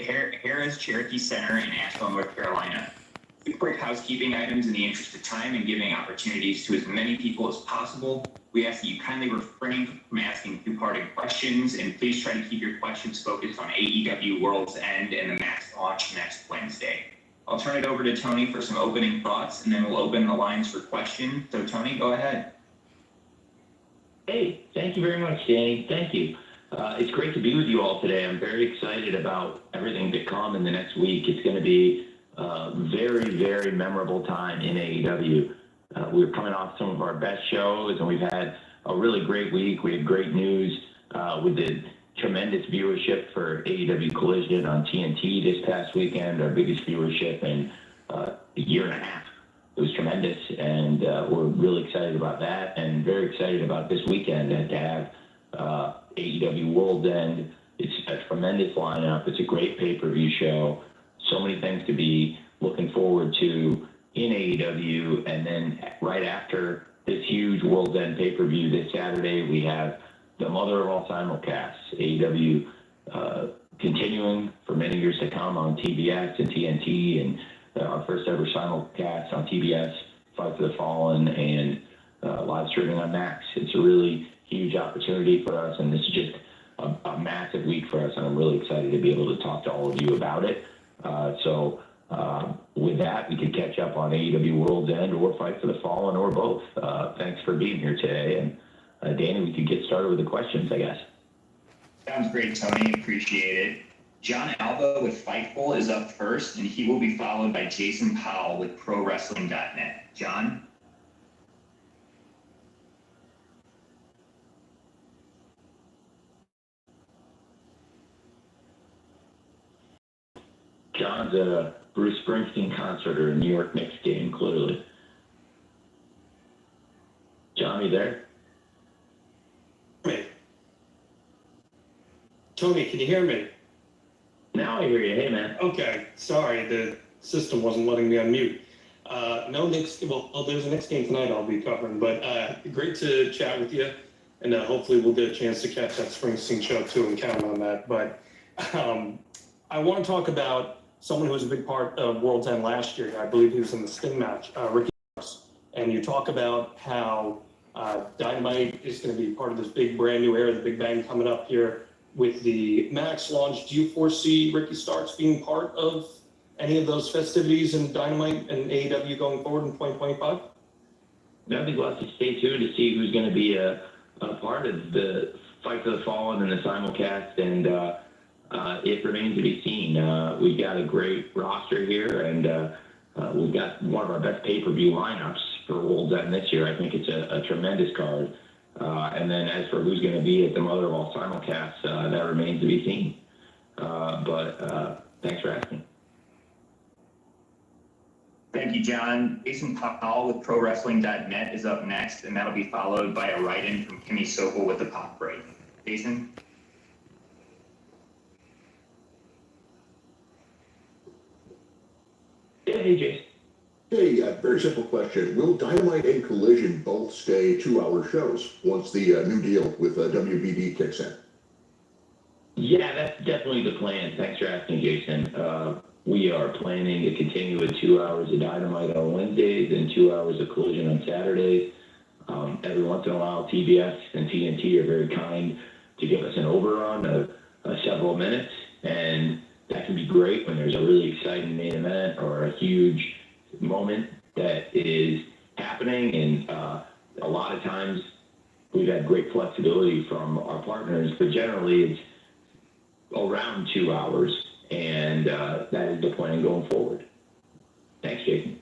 Harrah's Cherokee Center in Asheville, North Carolina. The quick housekeeping items in the interest of time and giving opportunities to as many people as possible. We ask that you kindly refrain from asking two-parted questions, and please try to keep your questions focused on AEW World's End and the Max launch next Wednesday. I'll turn it over to Tony for some opening thoughts, and then we'll open the lines for questions. So, Tony, go ahead. Hey, thank you very much, Danny. Thank you. It's great to be with you all today. I'm very excited about everything to come in the next week. It's going to be a very, very memorable time in AEW. We're coming off some of our best shows, and we've had a really great week. We had great news with the tremendous viewership for AEW Collision on TNT this past weekend, our biggest viewership in a year and a half. It was tremendous, and we're really excited about that, and very excited about this weekend and to have AEW World's End. It's a tremendous lineup. It's a great pay-per-view show. So many things to be looking forward to in AEW, and then right after this huge World's End pay-per-view this Saturday, we have the mother of all simulcasts, AEW continuing for many years to come on TBS and TNT, and our first ever simulcast on TBS, Fight for the Fallen, and live streaming on Max. It's a really huge opportunity for us, and this is just a massive week for us, and I'm really excited to be able to talk to all of you about it. So with that, we can catch up on AEW World's End or Fight for the Fallen or both. Thanks for being here today, and Danny, we could get started with the questions, I guess. Sounds great, Tony. Appreciate it. John Alba with Fightful is up first, and he will be followed by Jason Powell with ProWrestling.net. John? John's at a Bruce Springsteen concert or a New York Knicks game, clearly. John, you there? Me. Tony, can you hear me? Now I hear you. Hey, man. Okay, sorry, the system wasn't letting me unmute. No Knicks, there's a Knicks game tonight I'll be covering, but great to chat with you, and hopefully we'll get a chance to catch that Springsteen show too and count on that. But I want to talk about someone who was a big part of World's End last year. I believe he was in the Sting match, Ricky Starks. And you talk about how Dynamite is going to be part of this big brand new era, the Big Bang coming up here with the Max launch. Do you foresee Ricky Starks being part of any of those festivities in Dynamite and AEW going forward in 2025? I think we'll have to stay tuned to see who's going to be a part of the Fight for the Fallen and the simulcast, and it remains to be seen. We've got a great roster here, and we've got one of our best pay-per-view lineups for World's End this year. I think it's a tremendous card. And then as for who's going to be at the mother of all simulcasts, that remains to be seen. But thanks for asking. Thank you, John. Jason Powell with ProWrestling.net is up next, and that'll be followed by a write-in from Kimmy Sokol with the Pop Break. Jason? Hey, Jason. Hey, very simple question. Will Dynamite and Collision both stay 2-hour shows once the new deal with WBD kicks in? Yeah, that's definitely the plan. Thanks for asking, Jason. We are planning to continue with 2 hours of Dynamite on Wednesdays and 2 hours of Collision on Saturdays. Every once in a while, TBS and TNT are very kind to give us an overrun of several minutes, and that can be great when there's a really exciting main event or a huge moment that is happening. And a lot of times we've had great flexibility from our partners, but generally it's around 2 hours, and that is the plan going forward. Thanks, Jason.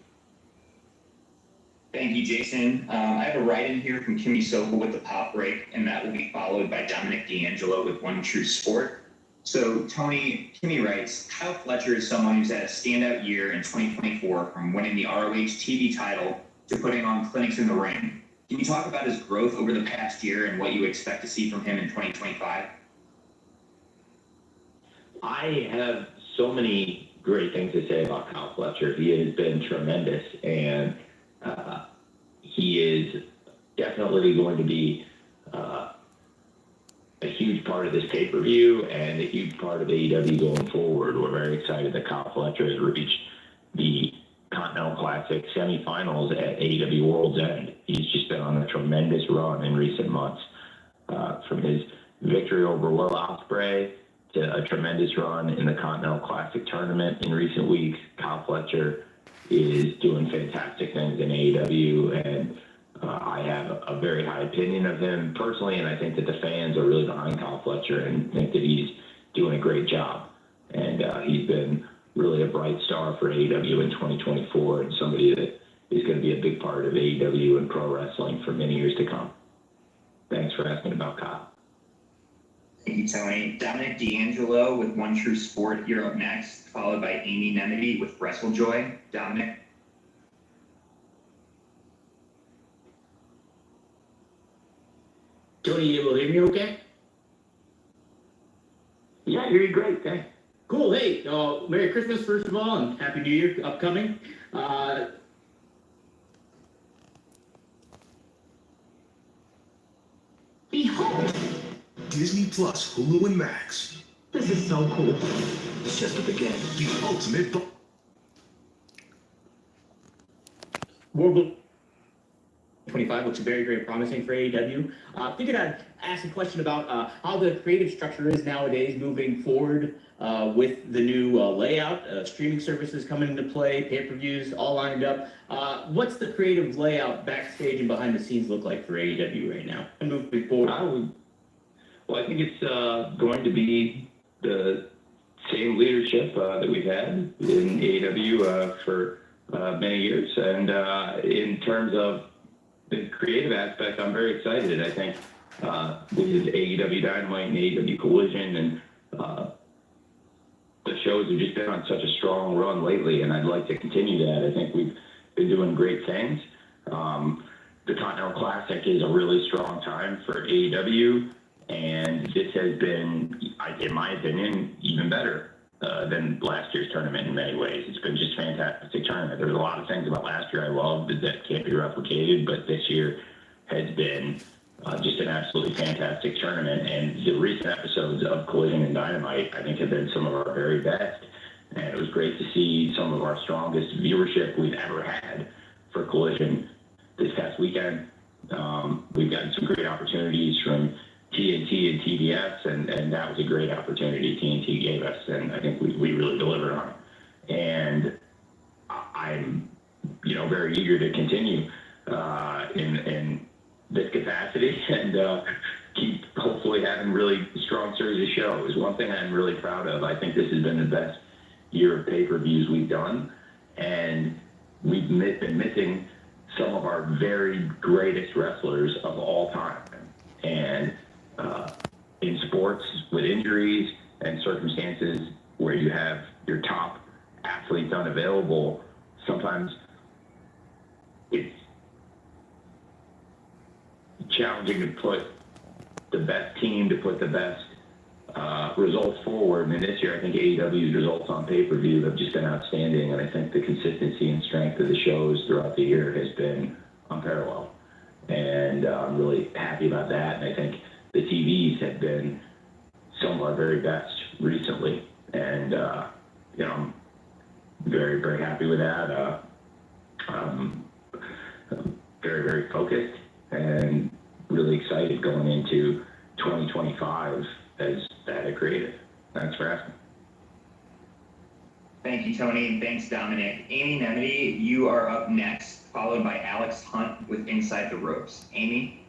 Thank you, Jason. I have a write-in here from Kimmy Sokol with the Pop Break, and that will be followed by Dominic D'Angelo with One True Sport. So, Tony, Kimmy writes, Kyle Fletcher is someone who's had a standout year in 2024, from winning the ROH TV title to putting on clinics in the ring. Can you talk about his growth over the past year and what you expect to see from him in 2025? I have so many great things to say about Kyle Fletcher. He has been tremendous, and he is definitely going to be a huge part of this pay-per-view and a huge part of AEW going forward. We're very excited that Kyle Fletcher has reached the Continental Classic semifinals at AEW World's End. He's just been on a tremendous run in recent months, from his victory over Will Ospreay to a tremendous run in the Continental Classic tournament in recent weeks. Kyle Fletcher is doing fantastic things in AEW, and I have a very high opinion of him personally, and I think that the fans are really behind Kyle Fletcher and think that he's doing a great job. And he's been really a bright star for AEW in 2024 and somebody that is going to be a big part of AEW and pro wrestling for many years to come. Thanks for asking about Kyle. Thank you, Tony. Dominic D'Angelo with One True Sport, you're up next, followed by Amy Nemedy with WrestleJoy. Dominic. Tony, you able to hear me okay? Yeah, I hear you great. Thanks. Cool. Hey, Merry Christmas, first of all, and Happy New Year upcoming. Behold! Disney Plus, Hulu, and Max. This is so cool. It's just the beginning. The ultimate. World 25 looks very, very promising for AEW. Figured I'd ask a question about how the creative structure is nowadays moving forward with the new layout, streaming services coming into play, pay-per-views all lined up. What's the creative layout backstage and behind the scenes look like for AEW right now and moving forward? Well, I think it's going to be the same leadership that we've had in AEW for many years. And in terms of the creative aspect, I'm very excited. I think with AEW Dynamite and AEW Collision, and the shows have just been on such a strong run lately, and I'd like to continue that. I think we've been doing great things. The Continental Classic is a really strong time for AEW, and this has been, in my opinion, even better than last year's tournament in many ways. It's been just a fantastic tournament. There's a lot of things about last year I loved that can't be replicated, but this year has been just an absolutely fantastic tournament. And the recent episodes of Collision and Dynamite, I think, have been some of our very best. And it was great to see some of our strongest viewership we've ever had for Collision this past weekend. We've gotten some great opportunities from TNT and TBS, and that was a great opportunity TNT gave us, and I think we really delivered on it. And I'm, very eager to continue in this capacity and keep hopefully having really strong series of shows. One thing I'm really proud of, I think this has been the best year of pay-per-views we've done, and we've been missing some of our very greatest wrestlers of all time. And in sports, with injuries and circumstances where you have your top athletes unavailable, sometimes it's challenging to put the best team, to put the best results forward. And this year, I think AEW's results on pay-per-view have just been outstanding, and I think the consistency and strength of the shows throughout the year has been unparalleled. And I'm really happy about that, and I think the TVs have been some of our very best recently, and I'm very, very happy with that. I'm very, very focused and really excited going into 2025 as the head of creative. Thanks for asking. Thank you, Tony, and thanks, Dominic. Amy Nemedy, you are up next, followed by Alex Hunt with Inside the Ropes. Amy?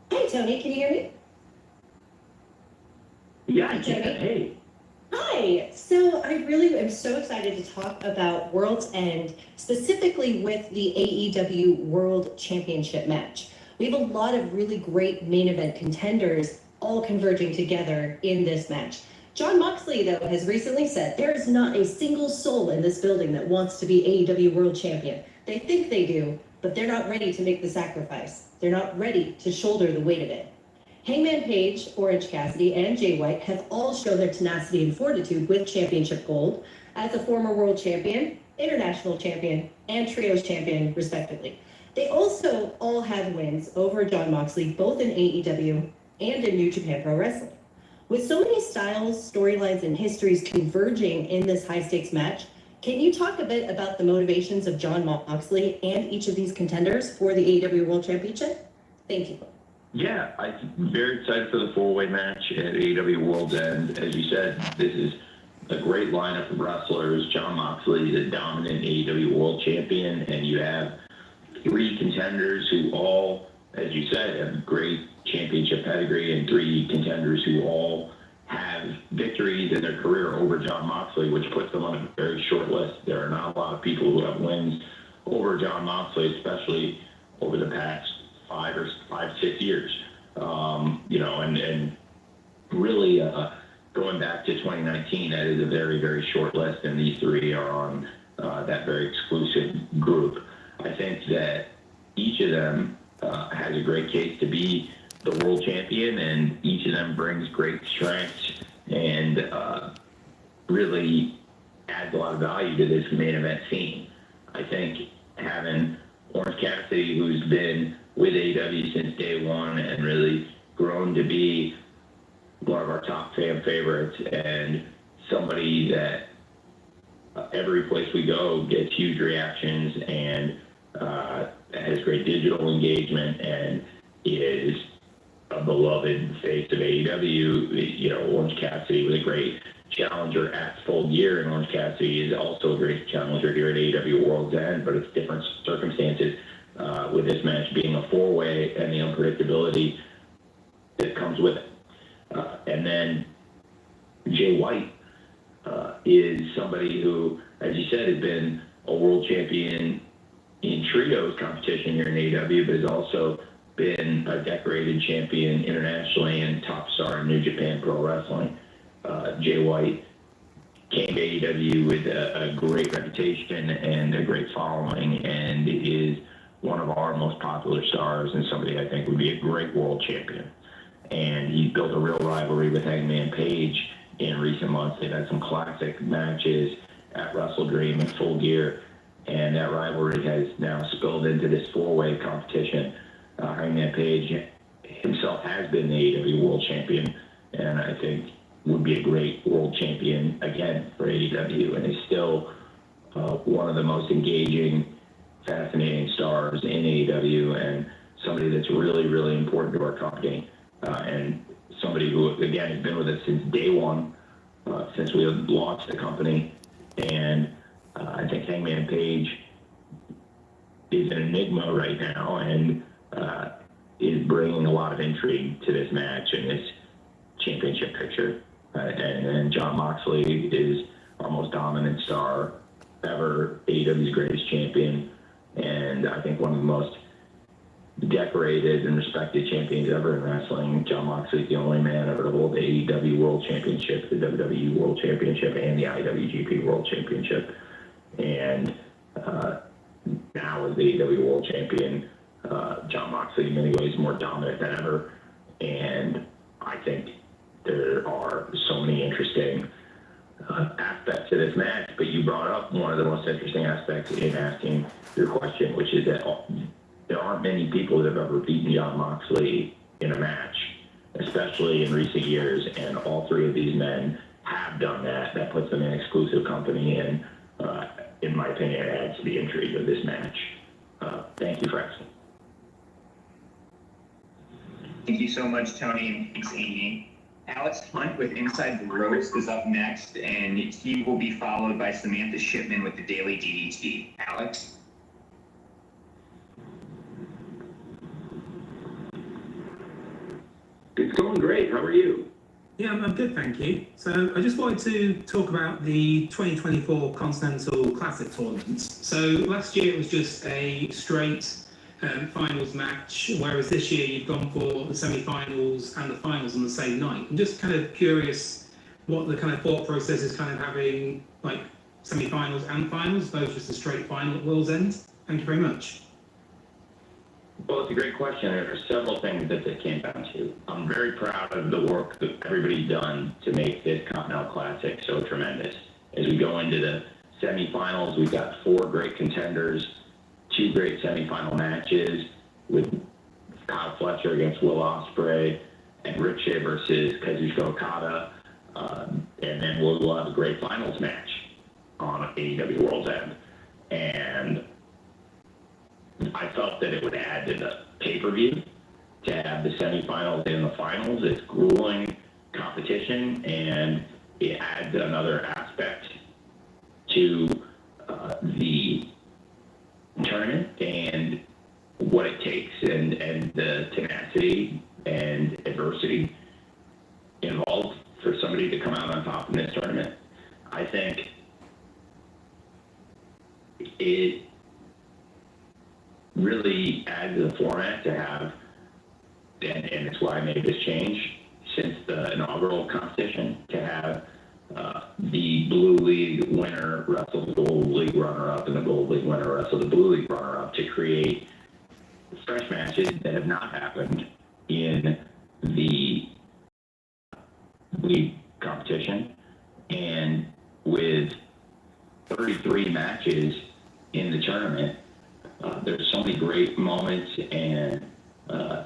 Hey, Tony, can you hear me? Yeah, I Hi, can. Tony. Hey. Hi. So I really am so excited to talk about World's End, specifically with the AEW World Championship match. We have a lot of really great main event contenders all converging together in this match. Jon Moxley, though, has recently said there is not a single soul in this building that wants to be AEW World Champion. They think they do, but they're not ready to make the sacrifice. They're not ready to shoulder the weight of it. Hangman Page, Orange Cassidy, and Jay White have all shown their tenacity and fortitude with championship gold as a former world champion, international champion, and trios champion, respectively. They also all had wins over Jon Moxley, both in AEW and in New Japan Pro Wrestling. With so many styles, storylines, and histories converging in this high-stakes match, can you talk a bit about the motivations of Jon Moxley and each of these contenders for the AEW World Championship? Thank you. Yeah, I'm very excited for the four-way match at AEW World's End. As you said, this is a great lineup of wrestlers. Jon Moxley is a dominant AEW World Champion, and you have three contenders who all, as you said, have great championship pedigree, and three contenders who all have victories in their career over Jon Moxley, which puts them on a very short list. There are not a lot of people who have wins over Jon Moxley, especially over the past 6 years. And really going back to 2019, that is a very, very short list, and these three are on that very exclusive group. I think that each of them has a great case to be the world champion, and each of them brings great strengths and really adds a lot of value to this main event scene. I think having Orange Cassidy, who's been with AEW since day one and really grown to be one of our top fan favorites and somebody that every place we go gets huge reactions and has great digital engagement and is a beloved face of AEW. Orange Cassidy was a great challenger at Full Gear, and Orange Cassidy is also a great challenger here at AEW World's End, but it's different circumstances with this match being a four-way and the unpredictability that comes with it. And then Jay White is somebody who, as you said, has been a world champion in trios competition here in AEW, but has also been a decorated champion internationally and top star in New Japan Pro Wrestling. Jay White came to AEW with a great reputation and a great following, and is one of our most popular stars and somebody I think would be a great world champion. And he's built a real rivalry with Hangman Page in recent months. They've had some classic matches at Wrestle Dream and Full Gear, and that rivalry has now spilled into this four-way competition. Hangman Page himself has been the AEW World Champion, and I think would be a great world champion again for AEW, and is still one of the most engaging, fascinating stars in AEW, and somebody that's really, really important to our company, and somebody who, again, has been with us since day one, since we launched the company. And I think Hangman Page is an enigma right now, and is bringing a lot of intrigue to this match and this championship picture. And Jon Moxley is our most dominant star ever, AEW's greatest champion, and I think one of the most decorated and respected champions ever in wrestling. Jon Moxley is the only man ever to hold the AEW World Championship, the WWE World Championship, and the IWGP World Championship. And now as the AEW World Champion, Jon Moxley in many ways more dominant than ever. And I think there are so many interesting aspects to this match, but you brought up one of the most interesting aspects in asking your question, which is that there aren't many people that have ever beaten Jon Moxley in a match, especially in recent years, and all three of these men have done that. That puts them in exclusive company, and in my opinion, adds to the intrigue of this match. Thank you for asking. Thank you so much, Tony, and thanks, Amy. Alex Hunt with Inside the Roast is up next, and he will be followed by Samantha Shipman with the Daily DDT. Alex? It's going great. How are you? Yeah, I'm good, thank you. So I just wanted to talk about the 2024 Continental Classic tournaments. So last year it was just a straight finals match, whereas this year you've gone for the semi-finals and the finals on the same night. I'm just kind of curious what the kind of thought process is, kind of having like semi-finals and finals, both just a straight final at World's End. Thank you very much. Well, it's a great question. There are several things that it came down to. I'm very proud of the work that everybody's done to make this Continental Classic so tremendous. As we go into the semifinals, we've got four great contenders two great semifinal matches with Kyle Fletcher against Will Ospreay and Ricochet versus Kazuchika Okada. And then we'll have a great finals match on AEW World's End. And I felt that it would add to the pay-per-view to have the semifinals and the finals. It's grueling competition, and it adds another aspect to the tournament and what it takes and the tenacity and adversity involved for somebody to come out on top in this tournament. I think it really adds to the format to have, and it's why I made this change since the inaugural competition, to have the Blue League winner wrestle the Gold League runner-up and the Gold League winner wrestle the Blue League runner-up, to create fresh matches that have not happened in the league competition. And with 33 matches in the tournament, there's so many great moments and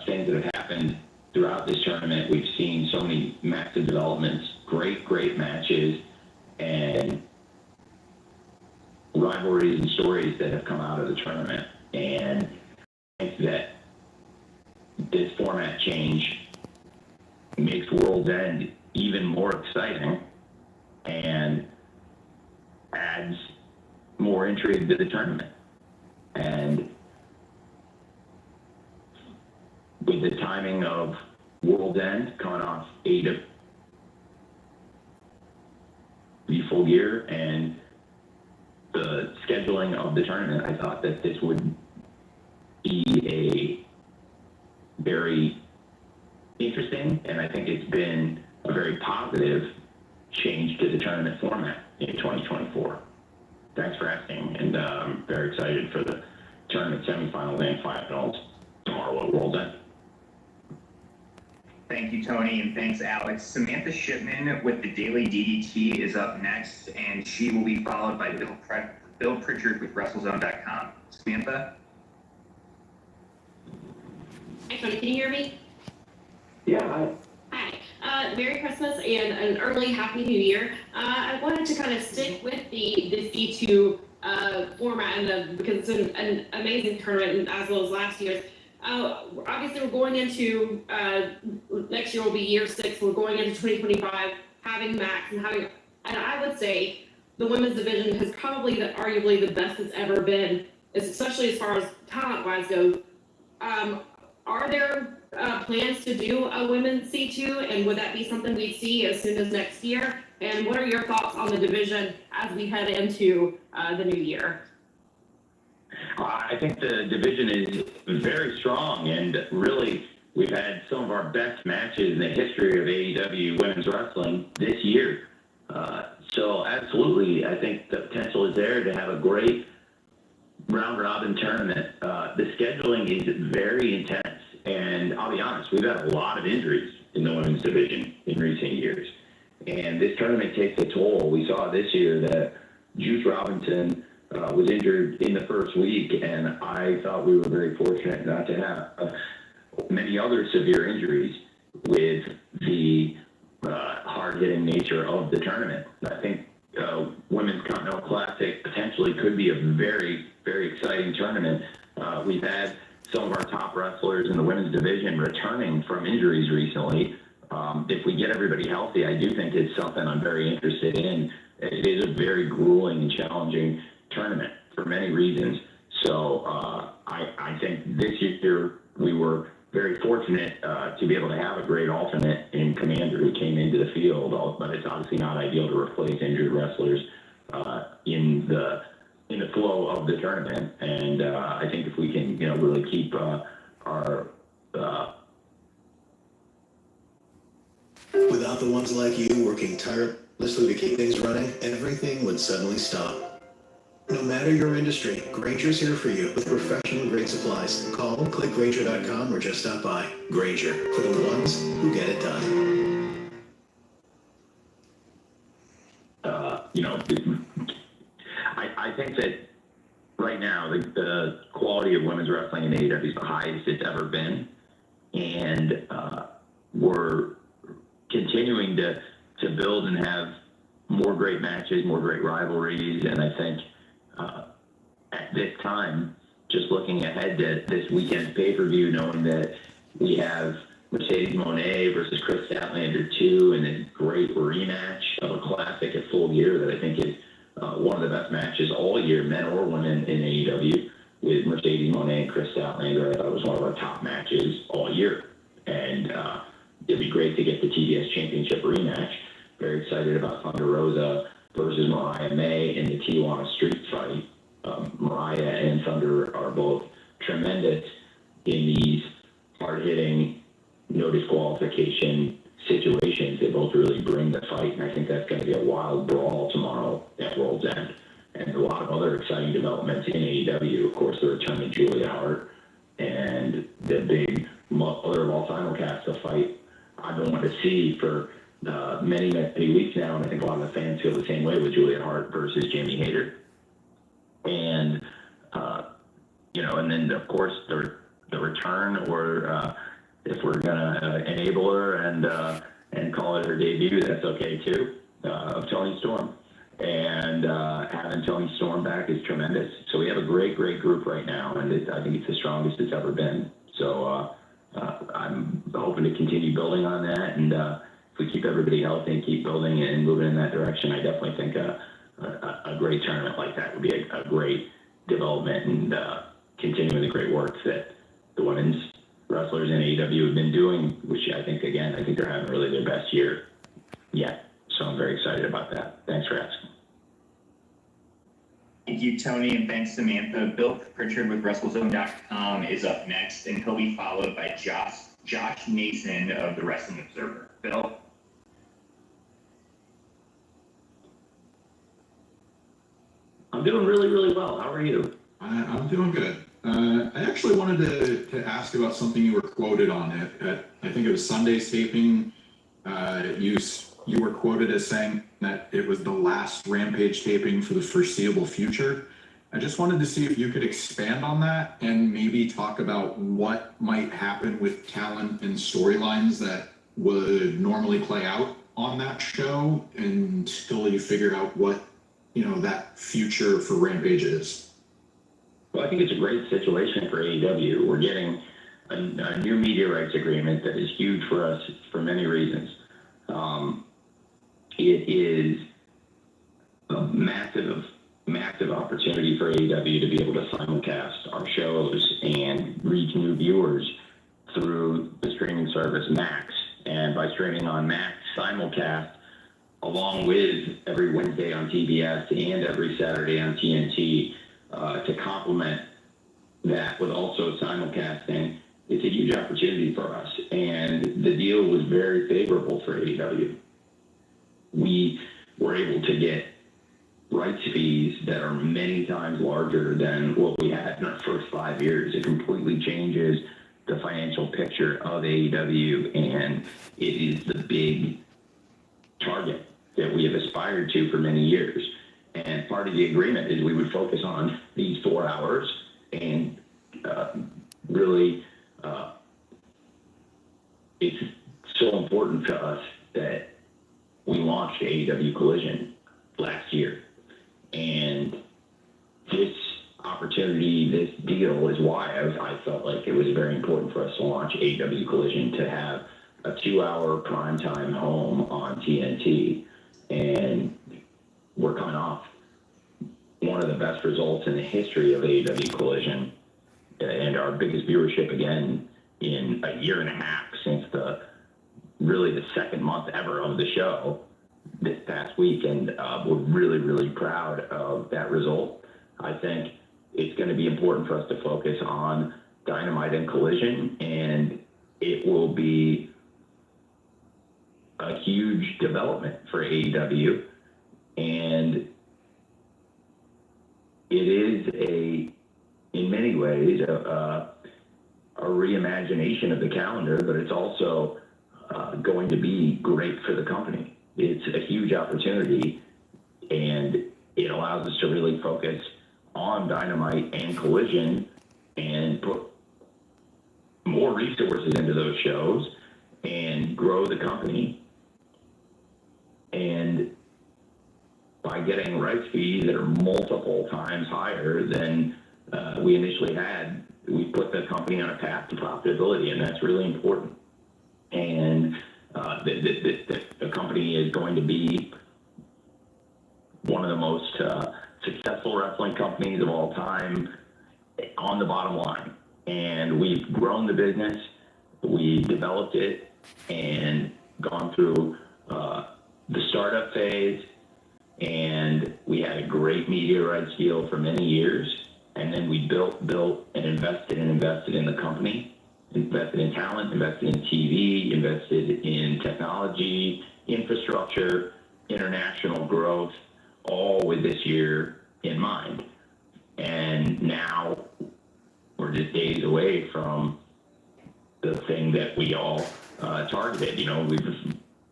things that have happened throughout this tournament. We've seen so many massive developments, great matches, and rivalries and stories that have come out of the tournament. And I think that this format change makes World's End even more exciting and adds more intrigue to the tournament. And with the timing of World's End coming off AEW full year and the scheduling of the tournament, I thought that this would be a very interesting, and I think it's been a very positive change to the tournament format in 2024. Thanks for asking, and I'm very excited for the tournament semifinals and finals tomorrow at World's End. Thank you, Tony, and thanks, Alex. Samantha Shipman with the Daily DDT is up next, and she will be followed by Bill Pritchard with WrestleZone.com. Samantha? Hi, Tony. Can you hear me? Yeah, Hi. Merry Christmas and an early Happy New Year. I wanted to kind of stick with the C2 format because it's an amazing tournament, as well as last year's. Obviously, we're going into next year will be year 6. We're going into 2025, having Max and I would say the women's division has probably arguably the best it's ever been, especially as far as talent-wise goes. Are there plans to do a women's C2, and would that be something we'd see as soon as next year? And what are your thoughts on the division as we head into the new year? I think the division is very strong, and really, we've had some of our best matches in the history of AEW women's wrestling this year. So absolutely, I think the potential is there to have a great round-robin tournament. The scheduling is very intense, and I'll be honest, we've had a lot of injuries in the women's division in recent years. And this tournament takes a toll. We saw this year that Juice Robinson was injured in the first week, and I thought we were very fortunate not to have many other severe injuries with the hard-hitting nature of the tournament. I think Women's Continental Classic potentially could be a very, very exciting tournament. We've had some of our top wrestlers in the women's division returning from injuries recently. If we get everybody healthy, I do think it's something I'm very interested in. It is a very grueling and challenging tournament for many reasons. So I think this year we were very fortunate to be able to have a great alternate in Commander who came into the field, but it's obviously not ideal to replace injured wrestlers in the flow of the tournament. And I think if we can, really keep our Without the ones like you working tirelessly to keep things running, everything would suddenly stop. No matter your industry, Grainger's here for you with professional-grade supplies. Call, click Grainger.com, or just stop by. Grainger, for the ones who get it done. I think that right now, the quality of women's wrestling in AEW is the highest it's ever been, and we're continuing to build and have more great matches, more great rivalries, and I think at this time, just looking ahead to this weekend's pay-per-view, knowing that we have Mercedes Moné versus Chris Statlander 2, and a great rematch of a classic at Full Gear that I think is one of the best matches all year, men or women, in AEW, with Mercedes Moné and Chris Statlander. I thought it was one of our top matches all year. And it'd be great to get the TBS Championship rematch. Very excited about Thunder Rosa versus Mariah May in the Tijuana Street fight. Mariah and Thunder are both tremendous in these hard-hitting, no disqualification situations. They both really bring the fight, and I think that's going to be a wild brawl tomorrow at World's End. And a lot of other exciting developments in AEW. Of course, the return of Julia Hart and the big mother of all simulcasts, a fight I've been wanting to see for many, many weeks now, and I think a lot of the fans feel the same way with Julia Hart versus Jamie Hayter. And, and then, of course, the return, or if we're going to enable her and call it her debut, that's okay, too, of Toni Storm. And having Toni Storm back is tremendous. So we have a great, great group right now, and I think it's the strongest it's ever been. So I'm hoping to continue building on that, and if we keep everybody healthy and keep building and moving in that direction, I definitely think a great tournament like that would be a great development, and continuing the great work that the women's wrestlers in AEW have been doing, which I think they're having really their best year yet. So I'm very excited about that. Thanks for asking. Thank you, Tony, and thanks, Samantha. Bill Pritchard with WrestleZone.com is up next, and he'll be followed by Josh Nason of the Wrestling Observer. Bill? I'm doing really, really well. How are you? I'm doing good. I actually wanted to ask about something you were quoted on at I think it was Sunday's taping. You were quoted as saying that it was the last Rampage taping for the foreseeable future. I just wanted to see if you could expand on that and maybe talk about what might happen with talent and storylines that would normally play out on that show until you figure out what, that future for Rampage is. Well, I think it's a great situation for AEW. We're getting a new media rights agreement that is huge for us for many reasons. It is a massive, massive opportunity for AEW to be able to simulcast our shows and reach new viewers through the streaming service Max. And by streaming on Max simulcast, along with every Wednesday on TBS and every Saturday on TNT, to complement that with also simulcasting, it's a huge opportunity for us. And the deal was very favorable for AEW. We were able to get rights fees that are many times larger than what we had in our first 5 years. It completely changes the financial picture of AEW, and it is the big target that we have aspired to for many years. And part of the agreement is we would focus on these 4 hours, and really, it's so important to us that we launched AEW Collision last year. And this opportunity, this deal is why I felt like it was very important for us to launch AEW Collision, to have a 2-hour primetime home on TNT. And we're coming off one of the best results in the history of AEW Collision, and our biggest viewership again in a year and a half, since the second month ever of the show this past week. And we're really, really proud of that result. I think it's going to be important for us to focus on Dynamite and Collision, and it will be a huge development for AEW. And it is in many ways, a reimagination of the calendar, but it's also going to be great for the company. It's a huge opportunity, and it allows us to really focus on Dynamite and Collision and put more resources into those shows and grow the company. And by getting rights fees that are multiple times higher than we initially had, we put the company on a path to profitability, and that's really important. And the company is going to be one of the most successful wrestling companies of all time on the bottom line. And we've grown the business, we developed it, and gone through the startup phase, and we had a great media rights deal for many years. And then we built and invested in the company, invested in talent, invested in TV, invested in technology, infrastructure, international growth, all with this year in mind. And now we're just days away from the thing that we all targeted. You know,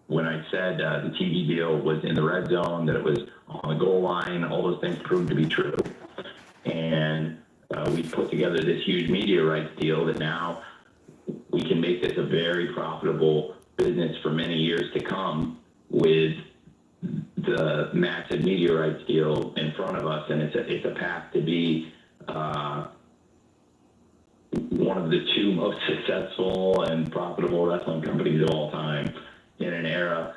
when I said the TV deal was in the red zone, that it was on the goal line, all those things proved to be true. And we put together this huge media rights deal that now we can make this a very profitable business for many years to come with the massive media rights deal in front of us. And it's a path to be one of the two most successful and profitable wrestling companies of all time in an era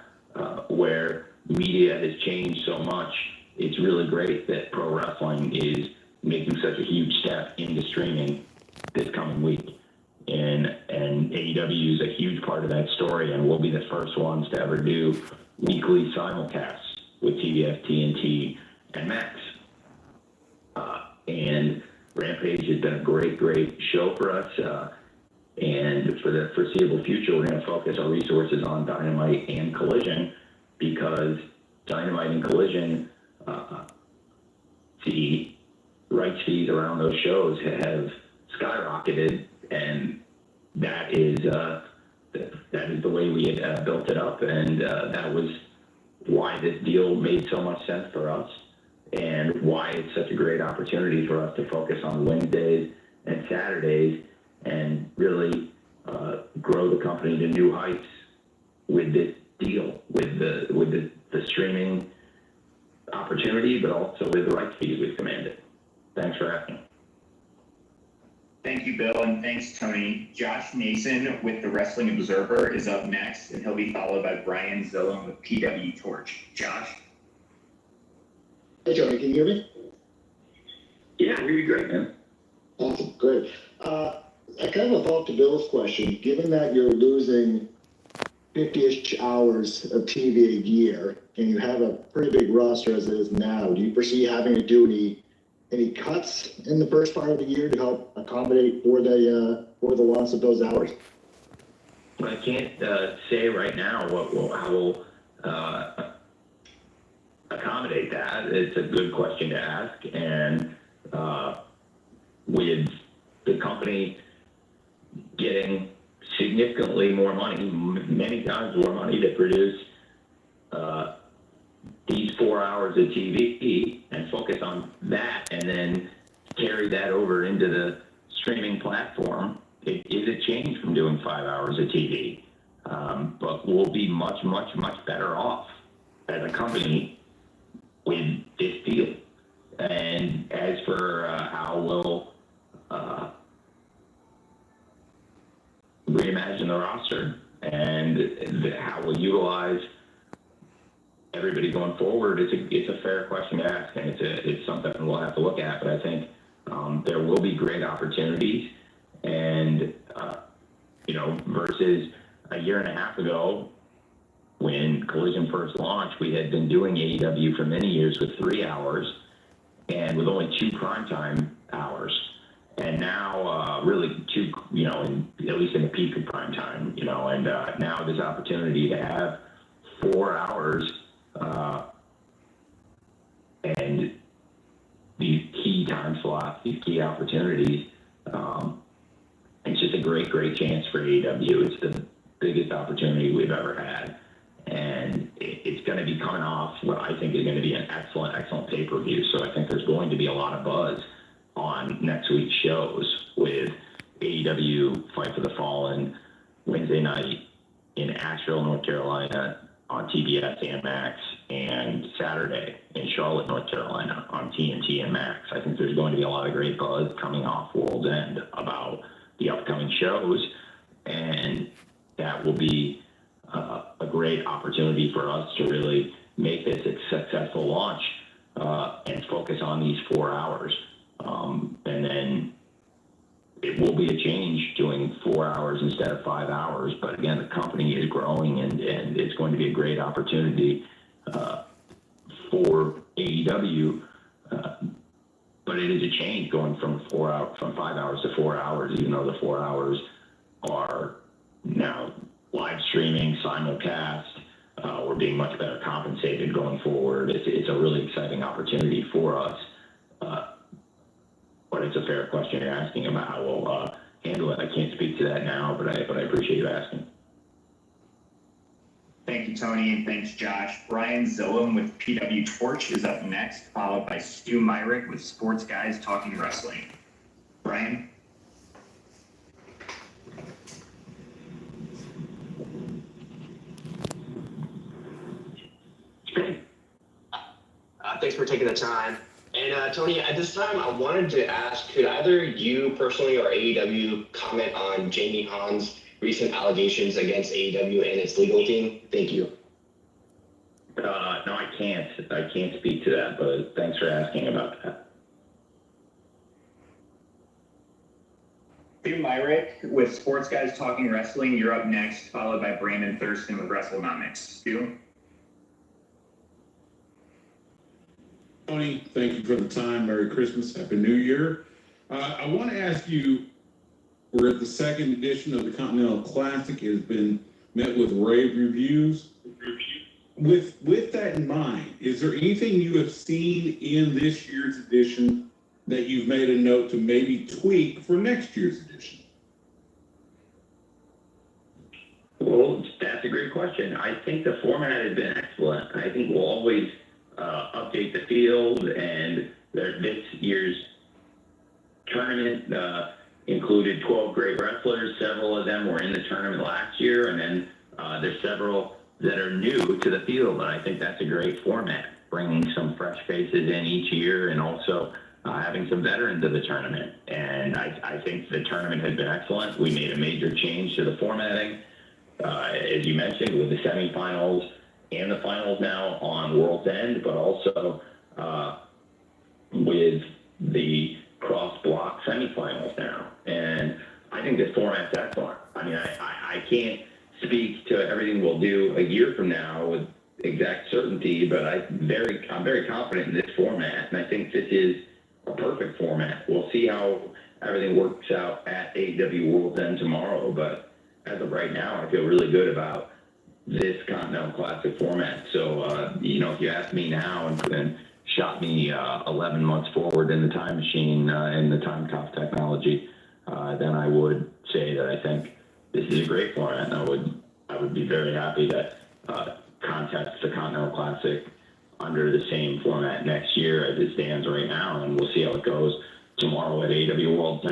where media has changed so much. It's really great that pro wrestling is making such a huge step into streaming this coming week. And AEW is a huge part of that story, and we'll be the first ones to ever do weekly simulcasts with TBS, TNT, and Max. And Rampage has been a great show for us. And for the foreseeable future, we're going to focus our resources on Dynamite and Collision, because Dynamite and Collision, the rights fees around those shows have skyrocketed, and that is the way we had built it up, and that was why this deal made so much sense for us, and why it's such a great opportunity for us to focus on Wednesdays and Saturdays and really grow the company to new heights with this deal, with the streaming opportunity, but also with the rights fees we've commanded. Thanks for asking. Thank you, Bill, and thanks, Tony. Josh Nason with the Wrestling Observer is up next, and he'll be followed by Brian Zillum with PW Torch. Josh? Hey, Tony, can you hear me? Yeah, really great, man. Awesome, great. I kind of a follow-up to Bill's question. Given that you're losing 50-ish hours of TV a year, and you have a pretty big roster as it is now, do you foresee having to do any cuts in the first part of the year to help accommodate for the loss of those hours? I can't say right now how we'll accommodate that. It's a good question to ask, and with the company getting significantly more money, many times more money to produce these 4 hours of TV and focus on that, and then carry that over into the streaming platform, it is a change from doing 5 hours of TV. But we'll be much better off as a company with this deal. And as for how we'll reimagine the roster and how we'll utilize everybody going forward, it's a fair question to ask, and it's something we'll have to look at. But I think there will be great opportunities, and versus a year and a half ago when Collision first launched, we had been doing AEW for many years with 3 hours and with only 2 primetime hours. And now, really 2, at least in the peak of prime time, and now this opportunity to have 4 hours and these key time slots, these key opportunities, it's just a great chance for AEW. It's the biggest opportunity we've ever had, and it's going to be coming off what I think is going to be an excellent pay-per-view. So I think there's going to be a lot of buzz on next week's shows with AEW Fight for the Fallen Wednesday night in Asheville, North Carolina on TBS and Max, and Saturday in Charlotte, North Carolina on TNT and Max. I think there's going to be a lot of great buzz coming off World's End about the upcoming shows, and that will be a great opportunity for us to really make this a successful launch and focus on these 4 hours. And then it will be a change doing 4 hours instead of 5 hours. But again, the company is growing, and it's going to be a great opportunity for AEW. But it is a change going from 5 hours to 4 hours, even though the 4 hours are now live streaming, simulcast. We're being much better compensated going forward. It's a really exciting opportunity for us. But it's a fair question you're asking about how we'll handle it. I can't speak to that now, but I appreciate you asking. Thank you, Tony, and thanks, Josh. Brian Zillum with PW Torch is up next, followed by Stu Myrick with Sports Guys Talking Wrestling. Brian? Thanks for taking the time. And Tony, at this time, I wanted to ask, could either you personally or AEW comment on Jamie Hahn's recent allegations against AEW and its legal team? Thank you. No, I can't. I can't speak to that, but thanks for asking about that. Stu Myrick with Sports Guys Talking Wrestling. You're up next, followed by Brandon Thurston with WrestleNomics. Stu? Tony, thank you for the time. Merry Christmas. Happy New Year. I want to ask you, we're at the second edition of the Continental Classic. It has been met with rave reviews. With that in mind, is there anything you have seen in this year's edition that you've made a note to maybe tweak for next year's edition? Well, that's a great question. I think the format has been excellent. I think we'll always update the field, and this year's tournament included 12 great wrestlers. Several of them were in the tournament last year, and then there's several that are new to the field, and I think that's a great format, bringing some fresh faces in each year and also having some veterans of the tournament. And I think the tournament has been excellent. We made a major change to the formatting, as you mentioned, with the semifinals and the finals now on World's End, but also with the cross-block semifinals now. And I think this format's excellent. I mean, I can't speak to everything we'll do a year from now with exact certainty, but I'm very confident in this format, and I think this is a perfect format. We'll see how everything works out at AEW World's End tomorrow, but as of right now, I feel really good about this Continental Classic format. So, if you ask me now and shot me 11 months forward in the time machine in the time cop technology, then I would say that I think this is a great format, and I would be very happy to contest the Continental Classic under the same format next year as it stands right now, and we'll see how it goes tomorrow at AEW World's End.